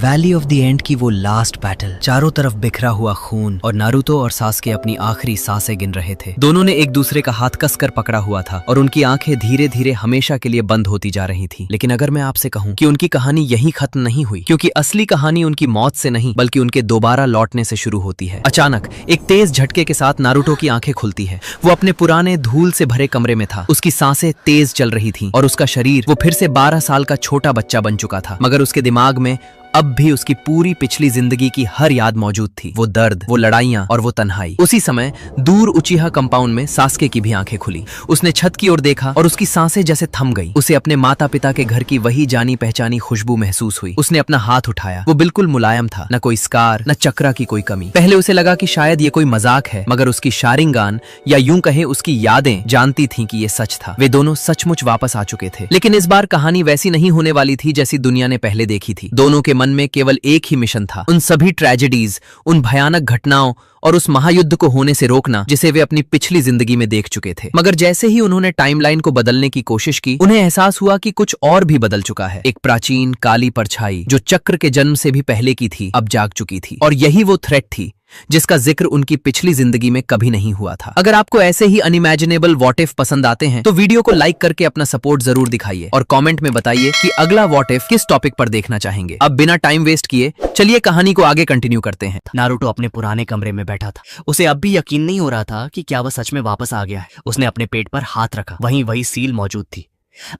Valley of the end की वो last battle, चारों तरफ बिखरा हुआ खून और नारुतो और सास्के अपनी आखिरी सांसें गिन रहे थे। दोनों ने एक दूसरे का हाथ कसकर पकड़ा हुआ था और उनकी आंखें धीरे धीरे हमेशा के लिए बंद होती जा रही थी। लेकिन अगर मैं आपसे कहूं कि उनकी कहानी यहीं खत्म नहीं हुई, क्योंकि असली कहानी उनकी मौत से नहीं बल्कि उनके दोबारा लौटने से शुरू होती है। अचानक एक तेज झटके के साथ नारुतो की आंखें खुलती है। वो अपने पुराने धूल से भरे कमरे में था। उसकी सांसें तेज चल रही थी और उसका शरीर वो फिर से 12 साल का छोटा बच्चा बन चुका था, मगर उसके दिमाग में अब भी उसकी पूरी पिछली जिंदगी की हर याद मौजूद थी। वो दर्द, वो लड़ाइयां और वो तन्हाई। उसी समय दूर उचिहा कंपाउंड में सास्के की भी आंखें खुली। उसने छत की ओर देखा और उसकी सांसें जैसे थम गई। उसे अपने माता पिता के घर की वही जानी पहचानी खुशबू महसूस हुई। उसने अपना हाथ उठाया। वो बिल्कुल मुलायम था, न कोई स्कार, न चक्रा की कोई कमी। पहले उसे लगा कि शायद ये कोई मजाक है, मगर उसकी शारिंगान या यूं कहे उसकी यादें जानती थीं कि ये सच था। वे दोनों सचमुच वापस आ चुके थे। लेकिन इस बार कहानी वैसी नहीं होने वाली थी जैसी दुनिया ने पहले देखी थी। दोनों के मन में केवल एक ही मिशन था, उन सभी ट्रेजेडीज, उन भयानक घटनाओं और उस महायुद्ध को होने से रोकना जिसे वे अपनी पिछली जिंदगी में देख चुके थे। मगर जैसे ही उन्होंने टाइमलाइन को बदलने की कोशिश की, उन्हें एहसास हुआ कि कुछ और भी बदल चुका है। एक प्राचीन काली परछाई जो चक्र के जन्म से भी पहले की थी, अब जाग चुकी थी। और यही वो थ्रेट थी जिसका जिक्र उनकी पिछली जिंदगी में कभी नहीं हुआ था। अगर आपको ऐसे ही अनइमेजिनेबल व्हाट इफ पसंद आते हैं तो वीडियो को लाइक करके अपना सपोर्ट जरूर दिखाइए और कमेंट में बताइए कि अगला व्हाट इफ किस टॉपिक पर देखना चाहेंगे। अब बिना टाइम वेस्ट किए चलिए कहानी को आगे कंटिन्यू करते हैं। नारुतो अपने पुराने कमरे में बैठा था। उसे अब भी यकीन नहीं हो रहा था कि क्या वह सच में वापस आ गया है। उसने अपने पेट पर हाथ रखा, वहीं वही सील मौजूद थी।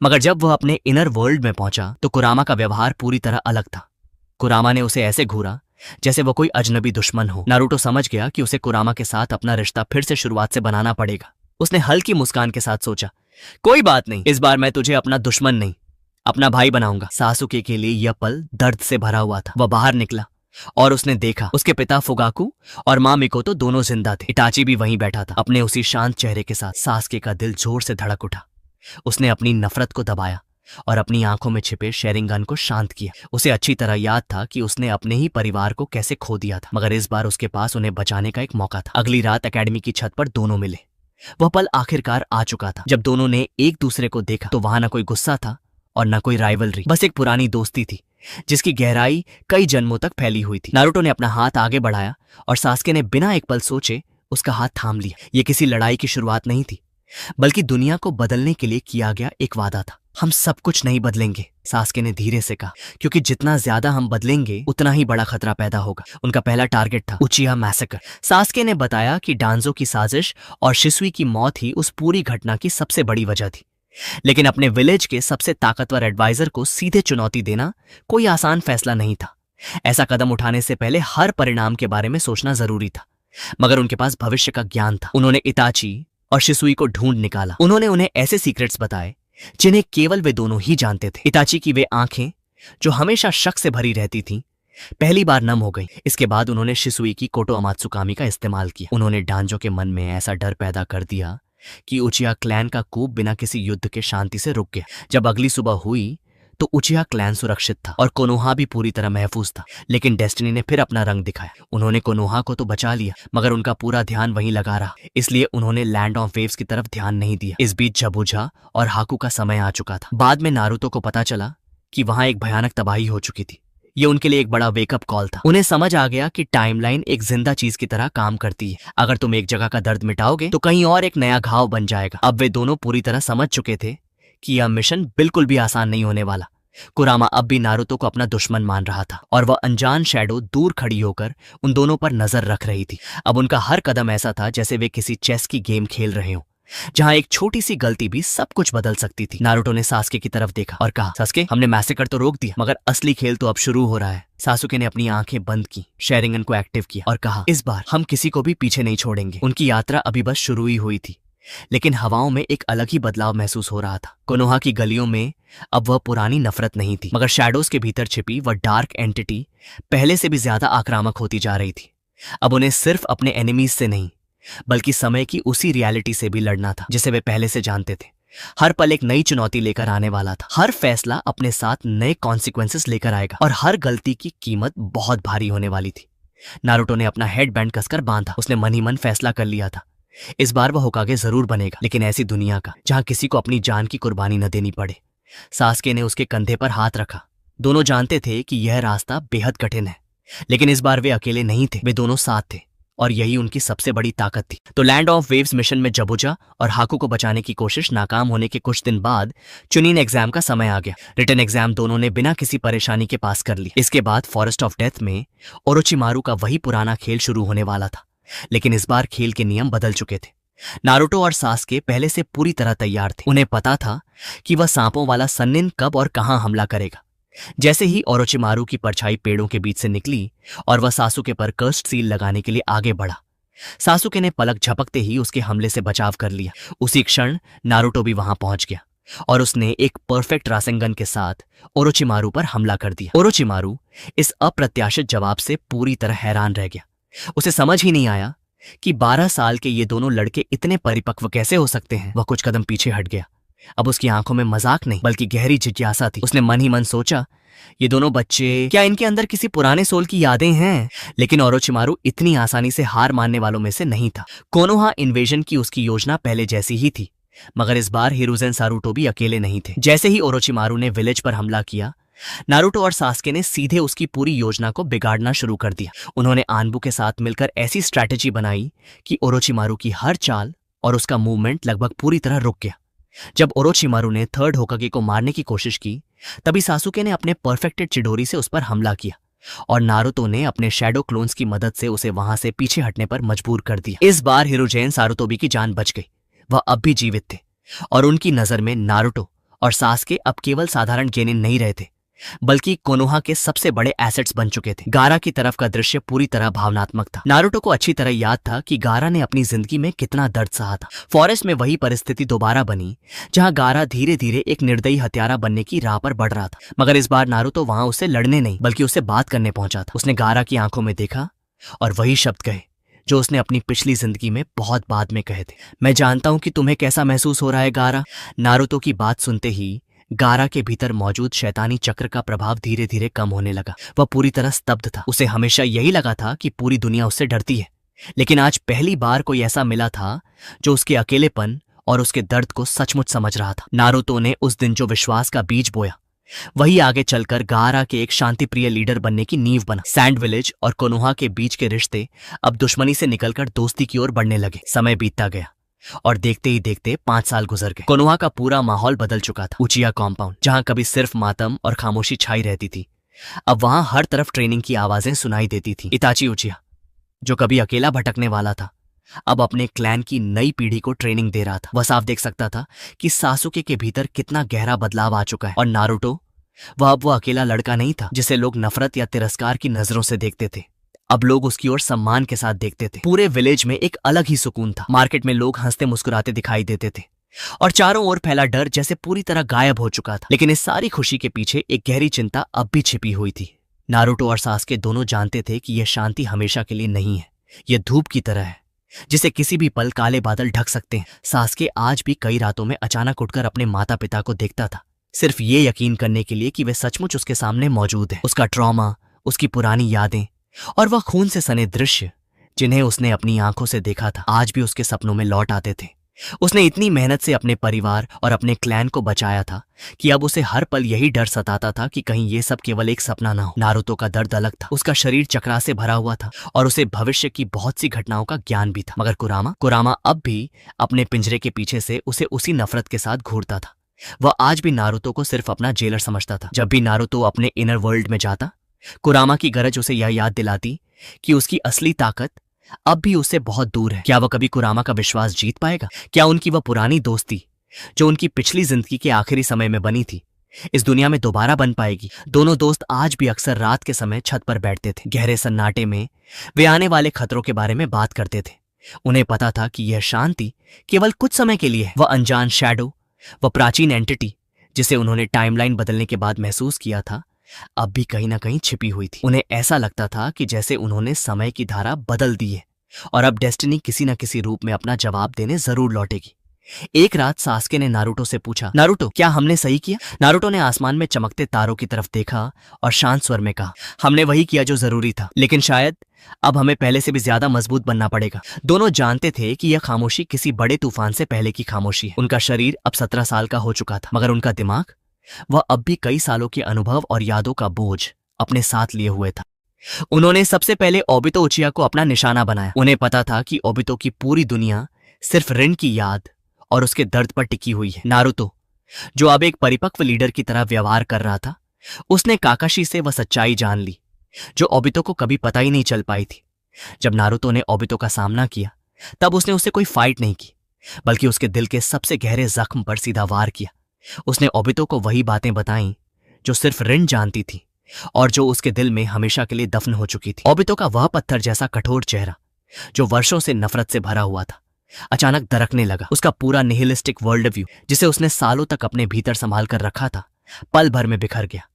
मगर जब वह अपने इनर वर्ल्ड में पहुंचा तो कुरामा का व्यवहार पूरी तरह अलग था। कुरामा ने उसे ऐसे घूरा जैसे वो कोई अजनबी दुश्मन हो। नारुतो समझ गया कि उसे कुरामा के साथ अपना रिश्ता फिर से शुरुआत से बनाना पड़ेगा। उसने हल्की मुस्कान के साथ सोचा, कोई बात नहीं, इस बार मैं तुझे अपना दुश्मन नहीं, अपना भाई बनाऊंगा। सासुके के लिए यह पल दर्द से भरा हुआ था। वह बाहर निकला और उसने देखा उसके पिता फुगाकू और माँ मिकोतो दोनों जिंदा थे। इटाची भी वहीं बैठा था, अपने उसी शांत चेहरे के साथ। सास्के का दिल जोर से धड़क उठा। उसने अपनी नफरत को दबाया और अपनी आंखों में छिपे शेरिंगन को शांत किया। उसे अच्छी तरह याद था कि उसने अपने ही परिवार को कैसे खो दिया था, मगर इस बार उसके पास उन्हें बचाने का एक मौका था। अगली रात एकेडमी की छत पर दोनों मिले। वह पल आखिरकार आ चुका था। जब दोनों ने एक दूसरे को देखा तो वहां न कोई गुस्सा था और न कोई राइवलरी, बस एक पुरानी दोस्ती थी जिसकी गहराई कई जन्मों तक फैली हुई थी। नारुतो ने अपना हाथ आगे बढ़ाया और सास्के ने बिना एक पल सोचे उसका हाथ थाम लिया। ये किसी लड़ाई की शुरुआत नहीं थी, बल्कि दुनिया को बदलने के लिए किया गया एक वादा था। हम सब कुछ नहीं बदलेंगे, सास्के ने धीरे से कहा, क्योंकि जितना ज्यादा हम बदलेंगे उतना ही बड़ा खतरा पैदा होगा। उनका पहला टारगेट था उचिहा मैसेकर। सास्के ने बताया कि डांजो की साजिश और शिसुई की मौत ही उस पूरी घटना की सबसे बड़ी वजह थी। लेकिन अपने विलेज के सबसे ताकतवर एडवाइजर को सीधे चुनौती देना कोई आसान फैसला नहीं था। ऐसा कदम उठाने से पहले हर परिणाम के बारे में सोचना जरूरी था, मगर उनके पास भविष्य का ज्ञान था। उन्होंने इताची और शिसुई को ढूंढ निकाला। उन्होंने उन्हें ऐसे सीक्रेट्स बताए जिन्हें केवल वे दोनों ही जानते थे। इताची की वे आंखें जो हमेशा शक से भरी रहती थीं, पहली बार नम हो गई। इसके बाद उन्होंने शिसुई की कोटो अमात्सुकामी का इस्तेमाल किया। उन्होंने डांजो के मन में ऐसा डर पैदा कर दिया कि उचिहा क्लैन का कूप बिना किसी युद्ध के शांति से रुक गया। जब अगली सुबह हुई तो उचिहा क्लैन सुरक्षित था और कोनोहा भी पूरी तरह महफूज था। लेकिन डेस्टिनी ने फिर अपना रंग दिखाया। उन्होंने कोनोहा को तो बचा लिया, मगर उनका पूरा ध्यान वहीं लगा रहा। इसलिए उन्होंने लैंड ऑफ वेव्स की तरफ ध्यान नहीं दिया। इस बीच जबुझा और हाकू का समय आ चुका था। बाद में नारुतो को पता चला कि वहां एक भयानक तबाही हो चुकी थी। ये उनके लिए एक बड़ा वेकअप कॉल था। उन्हें समझ आ गया कि टाइमलाइन एक जिंदा चीज की तरह काम करती है। अगर तुम एक जगह का दर्द मिटाओगे तो कहीं और एक नया घाव बन जाएगा। अब वे दोनों पूरी तरह समझ चुके थे कि यह मिशन बिल्कुल भी आसान नहीं होने वाला। कुरामा अब भी नारुतो को अपना दुश्मन मान रहा था और वह अनजान शैडो दूर खड़ी होकर उन दोनों पर नजर रख रही थी। अब उनका हर कदम ऐसा था जैसे वे किसी चेस की गेम खेल रहे हों, जहां एक छोटी सी गलती भी सब कुछ बदल सकती थी। नारुतो ने सास्के की तरफ देखा और कहा, सास्के, हमने मैसेकर तो रोक दिया, मगर असली खेल तो अब शुरू हो रहा है। सासुके ने अपनी आंखें बंद की, शेरिंगन को एक्टिव किया और कहा, इस बार हम किसी को भी पीछे नहीं छोड़ेंगे। उनकी यात्रा अभी बस शुरू ही हुई थी, लेकिन हवाओं में एक अलग ही बदलाव महसूस हो रहा था। कोनोहा की गलियों में अब वह पुरानी नफरत नहीं थी, मगर शैडोज के भीतर छिपी वह डार्क एंटिटी पहले से भी ज्यादा आक्रामक होती जा रही थी। अब उन्हें सिर्फ अपने एनिमीज से नहीं, बल्कि समय की उसी रियलिटी से भी लड़ना था जिसे वे पहले से जानते थे। हर पल एक नई चुनौती लेकर आने वाला था। हर फैसला अपने साथ नए कॉन्सिक्वेंसेस लेकर आएगा और हर गलती की कीमत बहुत भारी होने वाली थी। नारुतो ने अपना हेडबैंड कसकर बांधा। उसने मन ही मन फैसला कर लिया था, इस बार वह होकागे जरूर बनेगा, लेकिन ऐसी दुनिया का जहां किसी को अपनी जान की कुर्बानी न देनी पड़े। सास्के ने उसके कंधे पर हाथ रखा दोनों जानते थे कि यह रास्ता बेहद कठिन है, लेकिन इस बार वे अकेले नहीं थे, वे दोनों साथ थे और यही उनकी सबसे बड़ी ताकत थी। तो लैंड ऑफ वेव्स मिशन में जबुजा और हाकू को बचाने की कोशिश नाकाम होने के कुछ दिन बाद चुनिन एग्जाम का समय आ गया। रिटन एग्जाम दोनों ने बिना किसी परेशानी के पास कर लिया। इसके बाद फॉरेस्ट ऑफ डेथ में ओरोचिमारू का वही पुराना खेल शुरू होने वाला था, लेकिन इस बार खेल के नियम बदल चुके थे। नारुतो और सास्के पहले से पूरी तरह तैयार थे। उन्हें पता था कि वह सांपों वाला सन्निन कब और कहां हमला करेगा। जैसे ही ओरोचिमारू की परछाई पेड़ों के बीच से निकली और वह सासुके पर कर्स्ड सील लगाने के लिए आगे बढ़ा, सासुके ने पलक झपकते ही उसके हमले से बचाव कर लिया। उसी क्षण नारुतो भी वहां पहुंच गया और उसने एक परफेक्ट रासेंगन के साथ ओरोचिमारू पर हमला कर दिया। ओरोचिमारू इस अप्रत्याशित जवाब से पूरी तरह हैरान रह गया। उसे समझ ही नहीं आया कि 12 साल के ये दोनों लड़के इतने परिपक्व कैसे हो सकते हैं। वह कुछ कदम पीछे हट गया। अब उसकी आंखों में मजाक नहीं बल्कि गहरी जिज्ञासा थी। उसने मन ही मन सोचा, ये दोनों बच्चे, क्या इनके अंदर किसी पुराने सोल की यादें हैं? लेकिन ओरोचिमारू इतनी आसानी से हार मानने वालों में से नहीं था। कोनोहा इन्वेजन की उसकी योजना पहले जैसी ही थी, मगर इस बार हिरुजेन सारुतो भी अकेले नहीं थे। जैसे ही ओरोचिमारू ने विलेज पर हमला किया, नारुतो और सास्के ने सीधे उसकी पूरी योजना को बिगाड़ना शुरू कर दिया। उन्होंने आनबू के साथ मिलकर ऐसी स्ट्रैटेजी बनाई कि ओरोचिमारू की हर चाल और उसका मूवमेंट लगभग पूरी तरह रुक गया। जब ओरोचिमारू ने थर्ड होकागे को मारने की कोशिश की, तभी सासुके ने अपने परफेक्टेड चिडोरी से उस पर हमला किया और नारुतो ने अपने शैडो क्लोन्स की मदद से उसे वहां से पीछे हटने पर मजबूर कर दिया। इस बार हिरुजेन सारुतोबी की जान बच गई। वह अब भी जीवित थे और उनकी नजर में नारुतो और सास्के अब केवल साधारण गेनिन नहीं रहे थे, बल्कि कोनोहा के सबसे बड़े एसेट्स बन चुके थे। गारा की तरफ का दृश्य पूरी तरह भावनात्मक था। नारुतो को अच्छी तरह याद था कि गारा ने अपनी जिंदगी में कितना दर्द सहा था। फॉरेस्ट में वही परिस्थिति दोबारा बनी जहां गारा धीरे धीरे एक निर्दयी हत्यारा बनने की राह पर बढ़ रहा था। मगर इस बार नारुतो वहां उससे लड़ने नहीं बल्कि उससे बात करने पहुंचा था। उसने गारा की आंखों में देखा और वही शब्द कहे जो उसने अपनी पिछली जिंदगी में बहुत बाद में कहे थे। मैं जानता हूं कि तुम्हें कैसा महसूस हो रहा है गारा। नारुतो की बात सुनते ही गारा के भीतर मौजूद शैतानी चक्र का प्रभाव धीरे धीरे कम होने लगा। वह पूरी तरह स्तब्ध था। उसे हमेशा यही लगा था कि पूरी दुनिया उससे डरती है, लेकिन आज पहली बार कोई ऐसा मिला था जो उसके अकेलेपन और उसके दर्द को सचमुच समझ रहा था। नारुतो ने उस दिन जो विश्वास का बीज बोया, वही आगे चलकर गारा के एक शांतिप्रिय लीडर बनने की नींव बना। सैंड विलेज और कोनोहा के बीच के रिश्ते अब दुश्मनी से निकलकर दोस्ती की ओर बढ़ने लगे। समय बीतता गया और देखते ही देखते 5 साल गुजर गए। कोनोहा का पूरा माहौल बदल चुका था। उचिया कॉम्पाउंड, जहां कभी सिर्फ मातम और खामोशी छाई रहती थी, अब वहां हर तरफ ट्रेनिंग की आवाजें सुनाई देती थी। इताची उचिया, जो कभी अकेला भटकने वाला था, अब अपने क्लैन की नई पीढ़ी को ट्रेनिंग दे रहा था। वह साफ देख सकता था कि सासुके के भीतर कितना गहरा बदलाव आ चुका है। और नारुतो, वह अब वो अकेला लड़का नहीं था जिसे लोग नफरत या तिरस्कार की नजरों से देखते थे। अब लोग उसकी ओर सम्मान के साथ देखते थे। पूरे विलेज में एक अलग ही सुकून था। मार्केट में लोग हंसते मुस्कुराते दिखाई देते थे और चारों ओर फैला डर जैसे पूरी तरह गायब हो चुका था। लेकिन इस सारी खुशी के पीछे एक गहरी चिंता अब भी छिपी हुई थी। नारुतो और सास्के दोनों जानते थे कि यह शांति हमेशा के लिए नहीं है। यह धूप की तरह है जिसे किसी भी पल काले बादल ढक सकते हैं। सास्के आज भी कई रातों में अचानक उठकर अपने माता पिता को देखता था, सिर्फ ये यकीन करने के लिए कि वे सचमुच उसके सामने मौजूद हैं। उसका ट्रॉमा, उसकी पुरानी यादें और वह खून से सने दृश्य जिन्हें उसने अपनी आंखों से देखा था, आज भी उसके सपनों में लौट आते थे। उसने इतनी मेहनत से अपने परिवार और अपने क्लैन को बचाया था कि अब उसे हर पल यही डर सताता था कि कहीं ये सब केवल एक सपना ना हो। नारुतो का दर्द अलग था। उसका शरीर चक्रा से भरा हुआ था और उसे भविष्य की बहुत सी घटनाओं का ज्ञान भी था। मगर कुरामा अब भी अपने पिंजरे के पीछे से उसे उसी नफरत के साथ घूरता था। वह आज भी नारुतो को सिर्फ अपना जेलर समझता था। जब भी नारुतो अपने इनर वर्ल्ड में जाता, कुरामा की गरज उसे यह याद दिलाती कि उसकी असली ताकत अब भी उससे बहुत दूर है। क्या वह कभी कुरामा का विश्वास जीत पाएगा? क्या उनकी वह पुरानी दोस्ती जो उनकी पिछली जिंदगी के आखिरी समय में बनी थी, इस दुनिया में दोबारा बन पाएगी? दोनों दोस्त आज भी अक्सर रात के समय छत पर बैठते थे। गहरे सन्नाटे में वे आने वाले खतरों के बारे में बात करते थे। उन्हें पता था कि यह शांति केवल कुछ समय के लिए है। वह अनजान शैडो, वह प्राचीन एंटिटी जिसे उन्होंने टाइमलाइन बदलने के बाद महसूस किया था, अब भी कहीं ना कहीं छिपी हुई थी। उन्हें ऐसा लगता था कि जैसे उन्होंने समय की धारा बदल दी है और अब डेस्टिनी किसी न किसी रूप में अपना जवाब देने जरूर लौटेगी। एक रात सास्के ने नारुतो से पूछा, नारुतो, क्या हमने सही किया? नारुतो ने आसमान में चमकते तारों की तरफ देखा और शांत स्वर में कहा, हमने वही किया जो जरूरी था, लेकिन शायद अब हमें पहले से भी ज्यादा मजबूत बनना पड़ेगा। दोनों जानते थे कि यह खामोशी किसी बड़े तूफान से पहले की खामोशी है। उनका शरीर अब 17 साल का हो चुका था, मगर उनका दिमाग वह अब भी कई सालों के अनुभव और यादों का बोझ अपने साथ लिए हुए था। उन्होंने सबसे पहले ओबितो उचिया को अपना निशाना बनाया। उन्हें पता था कि ओबितो की पूरी दुनिया सिर्फ रिन की याद और उसके दर्द पर टिकी हुई है। नारुतो, जो अब एक परिपक्व लीडर की तरह व्यवहार कर रहा था, उसने काकाशी से वह सच्चाई जान ली जो ओबितो को कभी पता ही नहीं चल पाई थी। जब नारुतो ने ओबितो का सामना किया, तब उसने उससे कोई फाइट नहीं की, बल्कि उसके दिल के सबसे गहरे जख्म पर सीधा वार किया। उसने ओबितो को वही बातें बताईं जो सिर्फ रिन जानती थी और जो उसके दिल में हमेशा के लिए दफन हो चुकी थी। ओबितो का वह पत्थर जैसा कठोर चेहरा, जो वर्षों से नफरत से भरा हुआ था, अचानक दरकने लगा। उसका पूरा निहिलिस्टिक वर्ल्ड व्यू, जिसे उसने सालों तक अपने भीतर संभाल कर रखा था, पल भर में बिखर गया।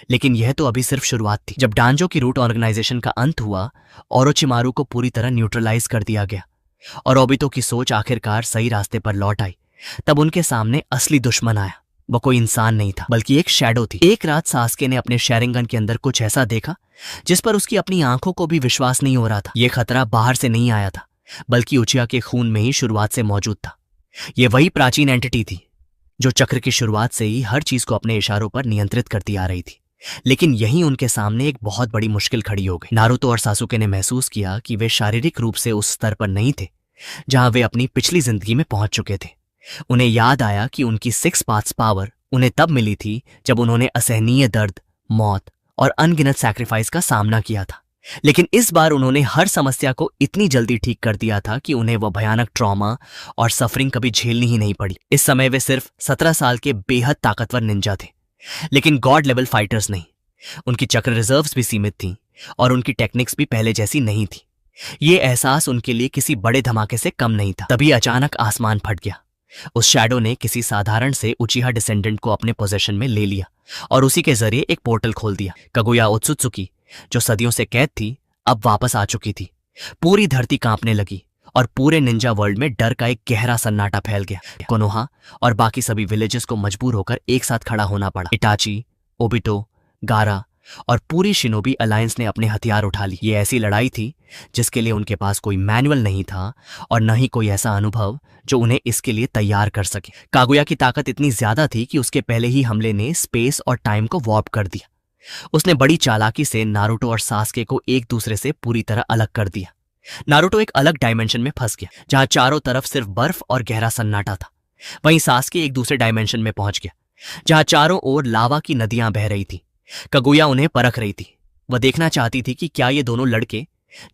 लेकिन यह तो अभी सिर्फ शुरुआत थी। जब डांजो की रूट ऑर्गेनाइजेशन का अंत हुआ, ओरोचिमारू को पूरी तरह न्यूट्रलाइज कर दिया गया और ओबितो की सोच आखिरकार सही रास्ते पर लौट आई, तब उनके सामने असली दुश्मन आया। वो कोई इंसान नहीं था, बल्कि एक शैडो थी। एक रात सास्के ने अपने शेरिंगन के अंदर कुछ ऐसा देखा जिस पर उसकी अपनी आंखों को भी विश्वास नहीं हो रहा था। यह खतरा बाहर से नहीं आया था, बल्कि उचिया के खून में ही शुरुआत से मौजूद था। यह वही प्राचीन एंटिटी थी जो चक्र की शुरुआत से ही हर चीज को अपने इशारों पर नियंत्रित करती आ रही थी। लेकिन यहीं उनके सामने एक बहुत बड़ी मुश्किल खड़ी हो गई। नारुतो और सासुके ने महसूस किया कि वे शारीरिक रूप से उस स्तर पर नहीं थे जहां वे अपनी पिछली जिंदगी में पहुंच चुके थे। उन्हें याद आया कि उनकी 6 पाथ्स पावर उन्हें तब मिली थी जब उन्होंने असहनीय दर्द, मौत और अनगिनत सैक्रिफाइस का सामना किया था। लेकिन इस बार उन्होंने हर समस्या को इतनी जल्दी ठीक कर दिया था कि उन्हें वह भयानक ट्रॉमा और सफरिंग कभी झेलनी ही नहीं पड़ी। इस समय वे सिर्फ 17 साल के बेहद ताकतवर निंजा थे, लेकिन गॉड लेवल फाइटर्स नहीं। उनकी चक्र रिजर्व्स भी सीमित थीं और उनकी टेक्निक्स भी पहले जैसी नहीं थी। ये एहसास उनके लिए किसी बड़े धमाके से कम नहीं था। तभी अचानक आसमान फट गया। उस शैडो ने किसी साधारण से उचिहा डिसेंडेंट को अपने पोजेशन में ले लिया और उसी के जरिए एक पोर्टल खोल दिया। कागुया ओत्सुत्सुकी, जो सदियों से कैद थी, अब वापस आ चुकी थी। पूरी धरती कांपने लगी और पूरे निंजा वर्ल्ड में डर का एक गहरा सन्नाटा फैल गया। कोनोहा और बाकी सभी विलेजेस को मजबूर होकर एक साथ खड़ा होना पड़ा। इटाची, ओबितो, गारा और पूरी शिनोबी अलायंस ने अपने हथियार उठा ली। ये ऐसी लड़ाई थी जिसके लिए उनके पास कोई मैनुअल नहीं था और न ही कोई ऐसा अनुभव जो उन्हें इसके लिए तैयार कर सके। कागुया की ताकत इतनी ज्यादा थी कि उसके पहले ही हमले ने स्पेस और टाइम को वॉर्प कर दिया। उसने बड़ी चालाकी से नारुतो और सास्के को एक दूसरे से पूरी तरह अलग कर दिया। नारुतो एक अलग डायमेंशन में फंस गया जहां चारों तरफ सिर्फ बर्फ और गहरा सन्नाटा था। वहीं सास्के एक दूसरे डायमेंशन में पहुंच गया जहां चारों ओर लावा की नदियां बह रही थी। कागुया उन्हें परख रही थी। वह देखना चाहती थी कि क्या ये दोनों लड़के,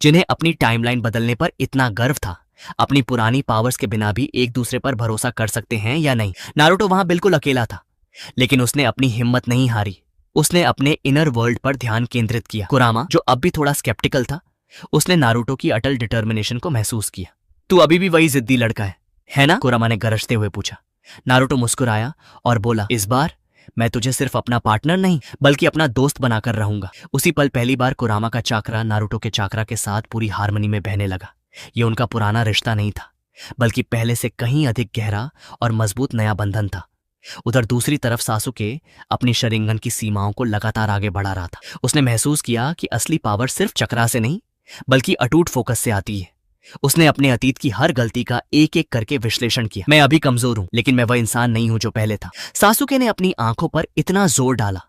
जिन्हें अपनी टाइमलाइन बदलने पर इतना गर्व था, अपनी पुरानी पावर्स के बिना भी एक दूसरे पर भरोसा कर सकते हैं या नहीं। नारुतो वहां बिल्कुल अकेला था, लेकिन उसने अपनी हिम्मत नहीं हारी। उसने अपने इनर वर्ल्ड पर ध्यान केंद्रित किया। कुरामा, जो अब भी थोड़ा स्केप्टिकल था, उसने नारुतो की अटल डिटर्मिनेशन को महसूस किया। तू अभी भी वही जिद्दी लड़का है ना? कुरामा ने गरजते हुए पूछा। नारुतो मुस्कुराया और बोला, इस बार मैं तुझे सिर्फ अपना पार्टनर नहीं बल्कि अपना दोस्त बनाकर रहूंगा। उसी पल पहली बार कुरामा का चाकरा नारुतो के चाकरा के साथ पूरी हार्मनी में बहने लगा। ये उनका पुराना रिश्ता नहीं था, बल्कि पहले से कहीं अधिक गहरा और मजबूत नया बंधन था। उधर दूसरी तरफ सासुके अपनी शरिंगन की सीमाओं को लगातार आगे बढ़ा रहा था। उसने महसूस किया कि असली पावर सिर्फ चक्रा से नहीं, बल्कि अटूट फोकस से आती है। उसने अपने अतीत की हर गलती का एक एक करके विश्लेषण किया। मैं अभी कमजोर हूं, लेकिन मैं वह इंसान नहीं हूं जो पहले था। सासुके ने अपनी आंखों पर इतना जोर डाला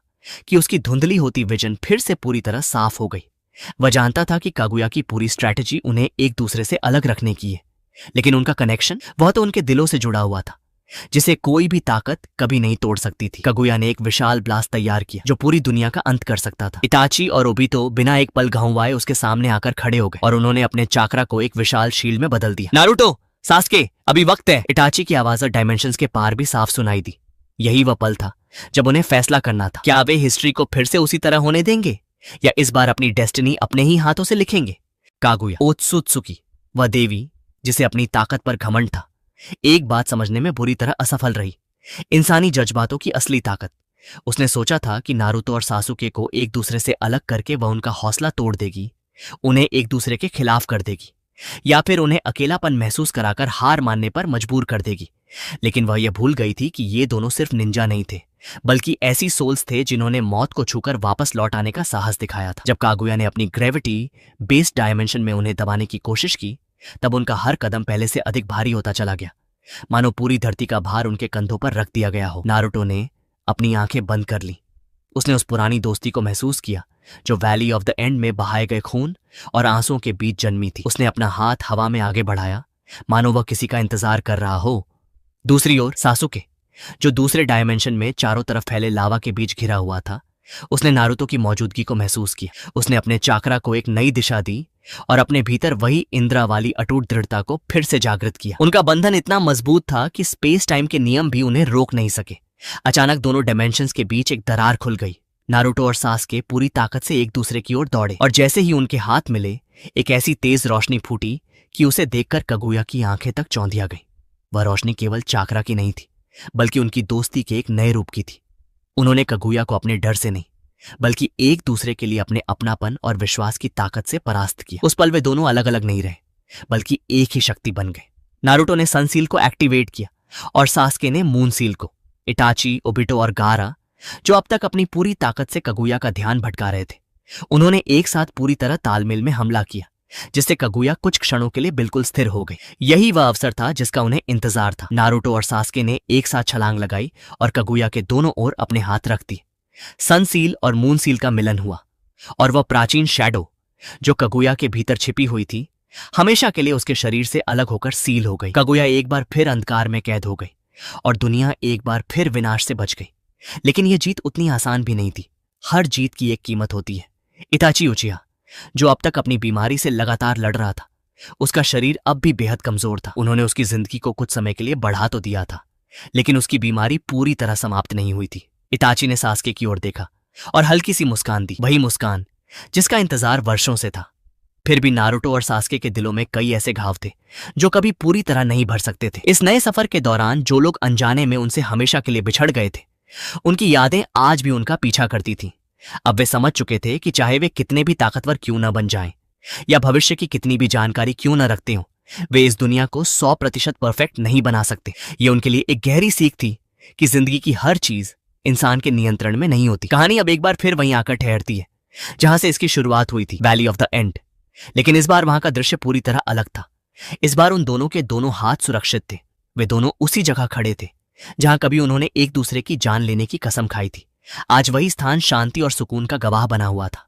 कि उसकी धुंधली होती विजन फिर से पूरी तरह साफ हो गई। वह जानता था कि कागुया की पूरी स्ट्रैटेजी उन्हें एक दूसरे से अलग रखने की है, लेकिन उनका कनेक्शन, वह तो उनके दिलों से जुड़ा हुआ था, जिसे कोई भी ताकत कभी नहीं तोड़ सकती थी। कागुया ने एक विशाल ब्लास्ट तैयार किया जो पूरी दुनिया का अंत कर सकता था। इताची और ओबितो बिना एक पल घुमाए उसके सामने आकर खड़े हो गए और उन्होंने अपने चाकरा को एक विशाल शील्ड में बदल दिया। नारुतो, सास्के, अभी वक्त है। इटाची की आवाज डायमेंशंस के पार भी साफ सुनाई दी। यही वह पल था जब उन्हें फैसला करना था। क्या वे हिस्ट्री को फिर से उसी तरह होने देंगे या इस बार अपनी डेस्टिनी अपने ही हाथों से लिखेंगे? कागुया ओत्सुत्सुकी, वह देवी जिसे अपनी ताकत पर घमंड था, एक बात समझने में बुरी तरह असफल रही। इंसानी जज्बातों की असली ताकत। उसने सोचा था कि नारुतो और सासुके को एक दूसरे से अलग करके वह उनका हौसला तोड़ देगी, उन्हें एक दूसरे के खिलाफ कर देगी, या फिर उन्हें अकेलापन महसूस कराकर हार मानने पर मजबूर कर देगी। लेकिन वह यह भूल गई थी कि ये दोनों सिर्फ निंजा नहीं थे, बल्कि ऐसी सोल्स थे जिन्होंने मौत को छूकर वापस लौट आने का साहस दिखाया था। जब कागुया ने अपनी ग्रेविटी बेस्ड डायमेंशन में उन्हें दबाने की कोशिश की, तब उनका हर कदम पहले से अधिक भारी होता चला गया, मानो पूरी धरती का भार उनके कंधों पर रख दिया गया हो। नारुतो ने अपनी आंखें बंद कर ली। उसने उस पुरानी दोस्ती को महसूस किया जो वैली ऑफ द एंड में बहाए गए खून और आंसुओं के बीच जन्मी थी। उसने अपना हाथ हवा में आगे बढ़ाया, मानो वह किसी का इंतजार कर रहा हो। दूसरी ओर सासुके, जो दूसरे डायमेंशन में चारों तरफ फैले लावा के बीच घिरा हुआ था, उसने नारुतो की मौजूदगी को महसूस किया। उसने अपने चाकरा को एक नई दिशा दी और अपने भीतर वही इंद्रा वाली अटूट दृढ़ता को फिर से जागृत किया। उनका बंधन इतना मजबूत था कि स्पेस टाइम के नियम भी उन्हें रोक नहीं सके। अचानक दोनों डायमेंशंस के बीच एक दरार खुल गई। नारुतो और सासुके पूरी ताकत से एक दूसरे की ओर दौड़े और जैसे ही उनके हाथ मिले, एक ऐसी तेज रोशनी फूटी कि उसे देखकर कगुया की आंखें तक चौंधिया गई। वह रोशनी केवल चाकरा की नहीं थी, बल्कि उनकी दोस्ती के एक नए रूप की थी। उन्होंने कगुया को अपने डर से नहीं, बल्कि एक दूसरे के लिए अपने अपनापन और विश्वास की ताकत से परास्त किया। उस पल वे दोनों अलग अलग नहीं रहे, बल्कि एक ही शक्ति बन गए। नारुतो ने सन सील को एक्टिवेट किया और सासुके ने मून सील को। इटाची, ओबिटो और गारा, जो अब तक अपनी पूरी ताकत से कगुया का ध्यान भटका रहे थे, उन्होंने एक साथ पूरी तरह तालमेल में हमला किया, जिससे कगुया कुछ क्षणों के लिए बिल्कुल स्थिर हो गई। यही वह अवसर था जिसका उन्हें इंतजार था। नारुतो और सासुके ने एक साथ छलांग लगाई और कगुया के दोनों ओर अपने हाथ रख दिए। सन सील और मून सील का मिलन हुआ और वह प्राचीन शैडो जो कगुया के भीतर छिपी हुई थी, हमेशा के लिए उसके शरीर से अलग होकर सील हो गई। कगुया एक बार फिर अंधकार में कैद हो गई और दुनिया एक बार फिर विनाश से बच गई। लेकिन यह जीत उतनी आसान भी नहीं थी। हर जीत की एक कीमत होती है। इताची उचिया, जो अब तक अपनी बीमारी से लगातार लड़ रहा था, उसका शरीर अब भी बेहद कमजोर था। उन्होंने उसकी जिंदगी को कुछ समय के लिए बढ़ा तो दिया था, लेकिन उसकी बीमारी पूरी तरह समाप्त नहीं हुई थी। इताची ने सासुके की ओर देखा और हल्की सी मुस्कान दी, वही मुस्कान जिसका इंतजार वर्षों से था। फिर भी नारुतो और सासुके के दिलों में कई ऐसे घाव थे जो कभी पूरी तरह नहीं भर सकते थे। इस नए सफर के दौरान जो लोग अनजाने में उनसे हमेशा के लिए बिछड़ गए थे, उनकी यादें आज भी उनका पीछा करती थीं। अब वे समझ चुके थे कि चाहे वे कितने भी ताकतवर क्यों न बन जाएं या भविष्य की कितनी भी जानकारी क्यों न रखते हों, वे इस दुनिया को 100% परफेक्ट नहीं बना सकते। ये उनके लिए एक गहरी सीख थी कि जिंदगी की हर चीज इंसान के नियंत्रण में नहीं होती। कहानी अब एक बार फिर वहीं आकर ठहरती है जहां से इसकी शुरुआत हुई थी, वैली ऑफ द एंड। लेकिन इस बार वहां का दृश्य पूरी तरह अलग था। इस बार उन दोनों के दोनों हाथ सुरक्षित थे। वे दोनों उसी जगह खड़े थे जहां कभी उन्होंने एक दूसरे की जान लेने की कसम खाई थी। आज वही स्थान शांति और सुकून का गवाह बना हुआ था।